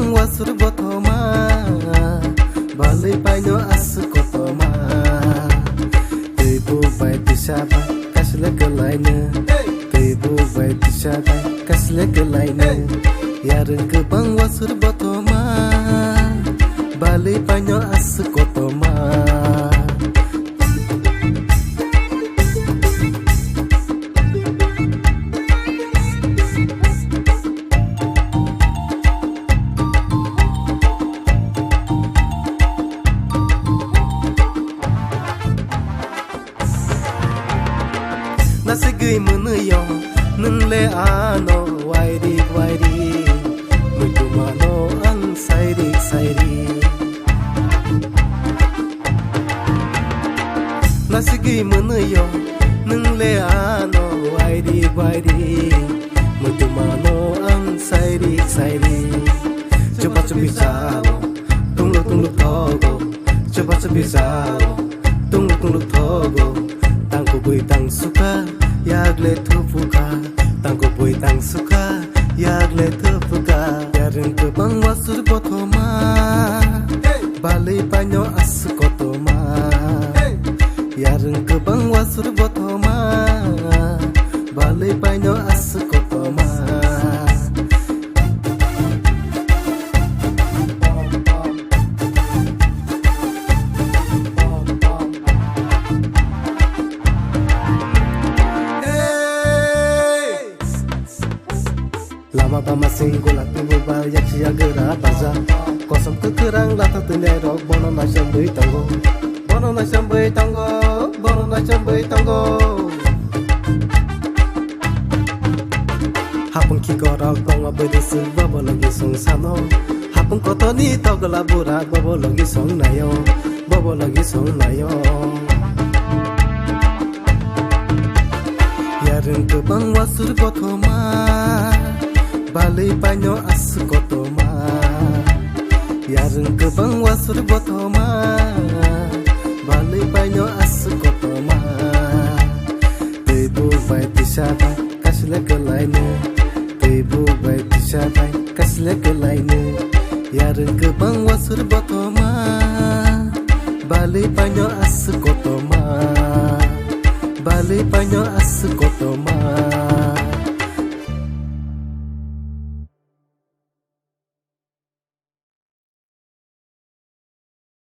kebang wasur botoma balai panyo as kotoma tebu bai disaba kasle kelaina tebu bai disaba kasle kelaina yareng kebang wasur botoma balai panyo as kotoma nasi gui menuyo nunle ano wairi wairi mutumano ang sairi sairi nasi gui menuyo nunle ano wairi wairi mutumano ang sairi sairi cepat cepat jalo tungluk tungluk togo cepat cepat jalo tungluk tungluk togo tangku bui tang suka yagle thupuka tangko boi tang suka yagle thupuka yareng kebang wasur botoma balai panyo as kotoma yareng kebang wasur botoma balai panyo as kotoma lama ba masing golak tubuh ba yak sia gera baza kosong kekerang latah tenderok bono na sambai tanggo bono na sambai tanggo bono na sambai tanggo hapung ki gorok tong abedi se babo lagi song sano hapung kotoni togla burat babo lagi song nayo babo lagi song nayo yareng kebang wasur botoma balai panyo as kotoma yareng kebang wasur botoma balai panyo as kotoma tebu bai disaba kasle kelaina tebu bai disaba kasle kelaina yareng kebang wasur botoma balai panyo as kotoma balai panyo as kotoma